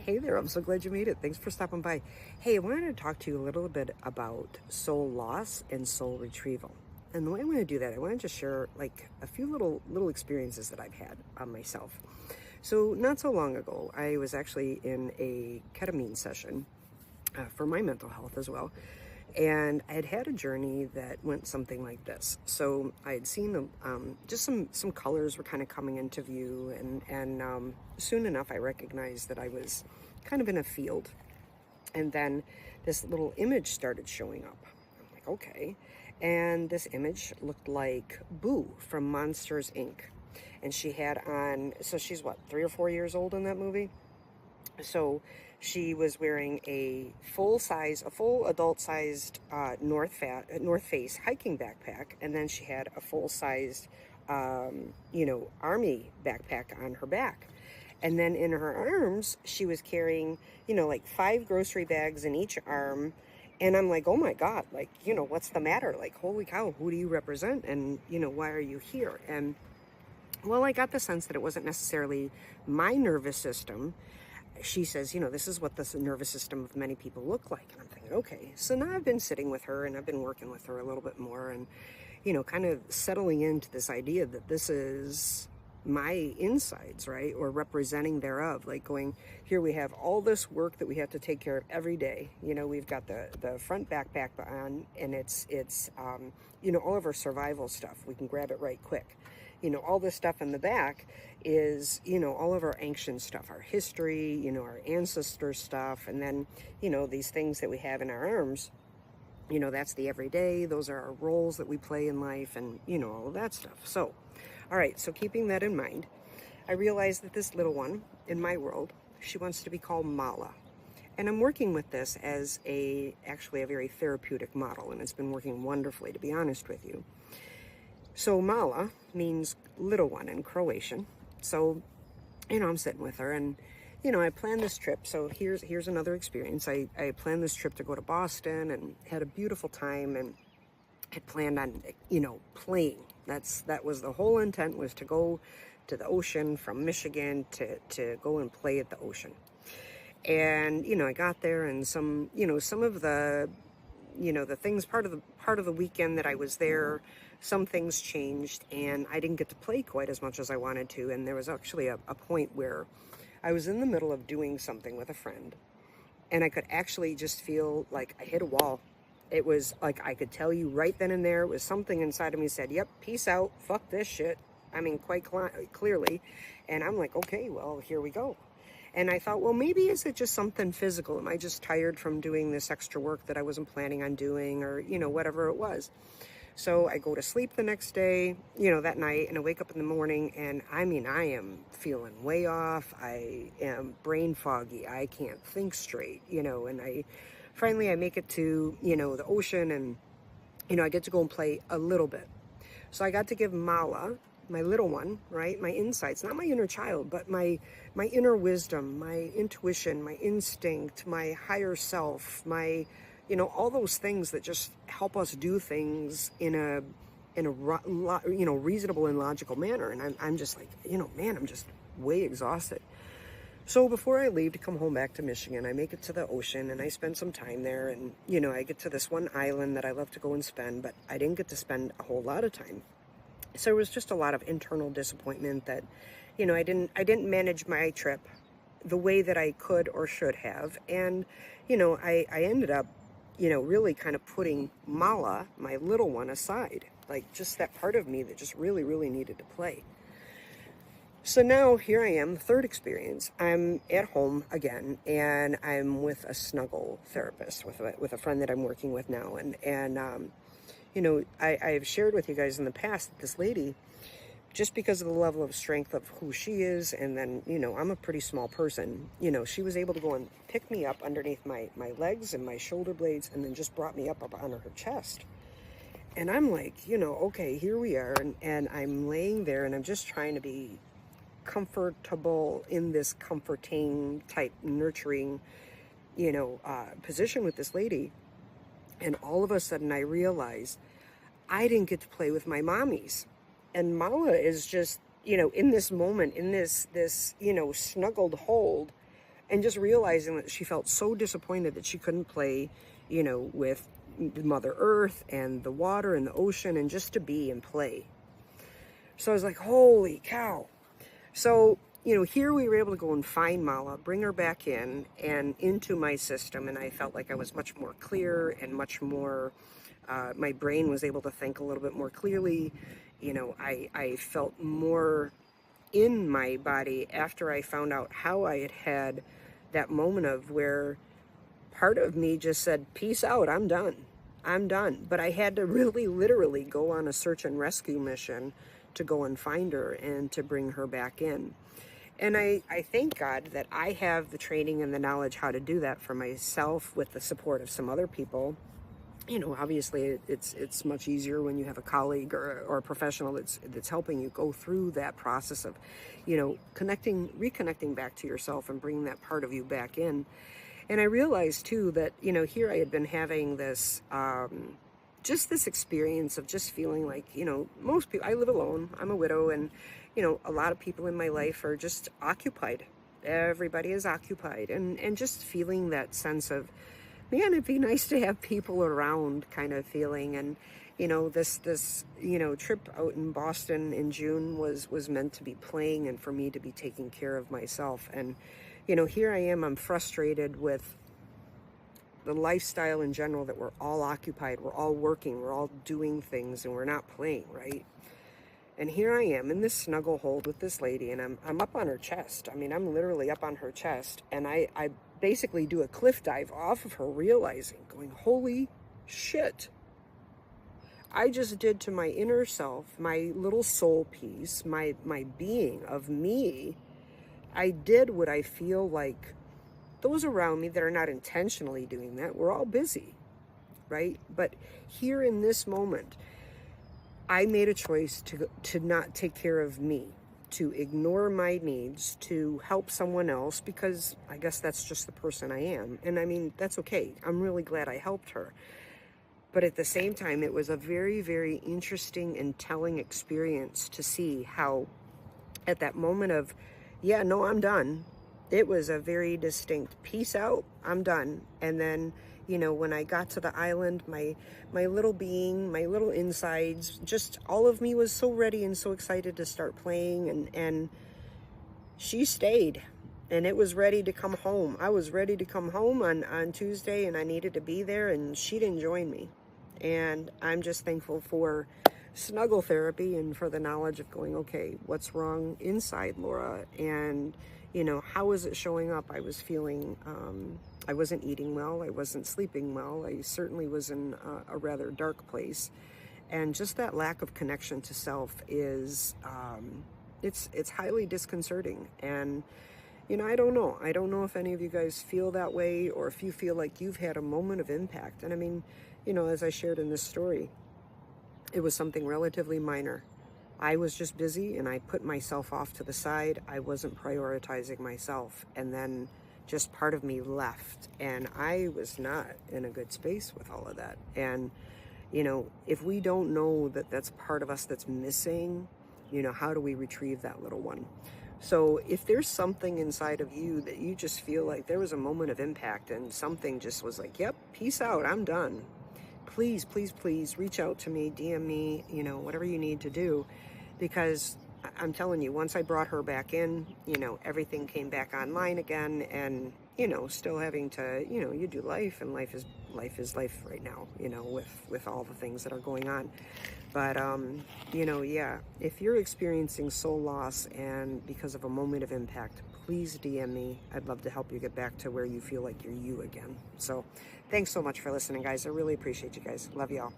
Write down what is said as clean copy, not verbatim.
Hey there, I'm so glad you made it. Thanks for stopping by. Hey, I wanted to talk to you a little bit about soul loss and soul retrieval. And the way I want to do that, I want to just share like a few little experiences that I've had on myself. So not so long ago, I was actually in a ketamine session for my mental health as well. And I had had a journey that went something like this. So I had seen just some colors were kind of coming into view, and soon enough I recognized that I was kind of in a field. And then this little image started showing up. I'm like, okay. And this image looked like Boo from Monsters Inc. And she had on, so she's what, 3 or 4 years old in that movie? So she was wearing a full adult-sized North Face hiking backpack, and then she had a full-sized, army backpack on her back. And then in her arms, she was carrying, like 5 grocery bags in each arm. And I'm like, oh my God, like, what's the matter? Like, holy cow, who do you represent? And, why are you here? And, well, I got the sense that it wasn't necessarily my nervous system. She says, this is what the nervous system of many people look like. And I'm thinking, okay. So now I've been sitting with her and I've been working with her a little bit more and, kind of settling into this idea that this is my insides, right? Or representing thereof, like going, here we have all this work that we have to take care of every day. We've got the front backpack on, and it's all of our survival stuff. We can grab it right quick. All this stuff in the back is, all of our ancient stuff, our history, our ancestor stuff. And then, these things that we have in our arms, that's the everyday. Those are our roles that we play in life and, all of that stuff. So, all right. So keeping that in mind, I realized that this little one in my world, she wants to be called Mala. And I'm working with this as actually a very therapeutic model. And it's been working wonderfully, to be honest with you. So Mala means little one in Croatian. So, I'm sitting with her and, I planned this trip. So here's another experience. I planned this trip to go to Boston and had a beautiful time and had planned on, playing. That was the whole intent, was to go to the ocean from Michigan to go and play at the ocean. And, I got there and some of the the things part of the weekend that I was there, some things changed and I didn't get to play quite as much as I wanted to. And there was actually a point where I was in the middle of doing something with a friend and I could actually just feel like I hit a wall. It was like, I could tell you right then and there, it was something inside of me said, yep, peace out, fuck this shit. I mean, quite clearly. And I'm like, okay, well, here we go. And I thought, well, maybe is it just something physical? Am I just tired from doing this extra work that I wasn't planning on doing, or, whatever it was. So I go to sleep the next day, that night, and I wake up in the morning and I am feeling way off. I am brain foggy. I can't think straight, and I finally make it to, the ocean and, I get to go and play a little bit. So I got to give Mala, my little one, right? My insights, not my inner child, but my inner wisdom, my intuition, my instinct, my higher self, my, all those things that just help us do things in a reasonable and logical manner. And I'm just like, man, I'm just way exhausted. So before I leave to come home back to Michigan, I make it to the ocean and I spend some time there. And, I get to this one island that I love to go and spend, but I didn't get to spend a whole lot of time. So it was just a lot of internal disappointment that, I didn't manage my trip the way that I could or should have. And, I ended up, really kind of putting Mala, my little one, aside, like just that part of me that just really, really needed to play. So now here I am, third experience. I'm at home again, and I'm with a snuggle therapist with a friend that I'm working with now. And I've shared with you guys in the past that this lady, just because of the level of strength of who she is, and then, I'm a pretty small person, she was able to go and pick me up underneath my legs and my shoulder blades, and then just brought me up under her chest. And I'm like, okay, here we are, and I'm laying there, and I'm just trying to be comfortable in this comforting type, nurturing, position with this lady. And all of a sudden I realized I didn't get to play with my mommies. And Mala is just, in this moment, in this snuggled hold, And just realizing that she felt so disappointed that she couldn't play, with Mother Earth and the water and the ocean, and just to be and play. So I was like, holy cow. So, here we were able to go and find Mala, bring her back in and into my system. And I felt like I was much more clear and much more, my brain was able to think a little bit more clearly. I felt more in my body after I found out how I had had that moment of where part of me just said, peace out, I'm done. I'm done. But I had to really literally go on a search and rescue mission to go and find her and to bring her back in. And I thank God that I have the training and the knowledge how to do that for myself with the support of some other people. Obviously it's much easier when you have a colleague or a professional that's helping you go through that process of, reconnecting back to yourself and bringing that part of you back in. And I realized too that, here I had been having this, just this experience of just feeling like, most people, I live alone, I'm a widow, and, a lot of people in my life are just occupied. Everybody is occupied, and just feeling that sense of, man, it'd be nice to have people around kind of feeling. And, this trip out in Boston in June was meant to be playing and for me to be taking care of myself. And, here I am, I'm frustrated with the lifestyle in general, that we're all occupied, we're all working, we're all doing things, and we're not playing, right? And here I am in this snuggle hold with this lady, and I'm up on her chest. I mean, I'm literally up on her chest, and I basically do a cliff dive off of her, realizing, going, holy shit. I just did to my inner self, my little soul piece, my being of me, I did what I feel like those around me that are not intentionally doing that, we're all busy, right? But here in this moment, I made a choice to not take care of me, to ignore my needs, to help someone else, because I guess that's just the person I am. And I mean, that's okay. I'm really glad I helped her. But at the same time, it was a very, very interesting and telling experience to see how at that moment of, yeah, no, I'm done, it was a very distinct peace out, I'm done. And then, when I got to the island, my little being, my little insides, just all of me was so ready and so excited to start playing. And she stayed, and it was ready to come home. I was ready to come home on Tuesday, and I needed to be there, and she didn't join me. And I'm just thankful for snuggle therapy and for the knowledge of going, okay, what's wrong inside Laura? And, how is it showing up? I was feeling, I wasn't eating well. I wasn't sleeping well. I certainly was in a rather dark place. And just that lack of connection to self is, it's highly disconcerting. And, I don't know. I don't know if any of you guys feel that way, or if you feel like you've had a moment of impact. And I mean, as I shared in this story, it was something relatively minor. I was just busy, and I put myself off to the side. I wasn't prioritizing myself. And then just part of me left, and I was not in a good space with all of that. And, if we don't know that that's part of us that's missing, how do we retrieve that little one? So if there's something inside of you that you just feel like there was a moment of impact and something just was like, yep, peace out, I'm done, please, please, please reach out to me, DM me, whatever you need to do. Because I'm telling you, once I brought her back in, everything came back online again. And, still having to, you do life, and life is life right now, with all the things that are going on. But, yeah, if you're experiencing soul loss and because of a moment of impact, please DM me. I'd love to help you get back to where you feel like you're you again. So thanks so much for listening, guys. I really appreciate you guys. Love y'all.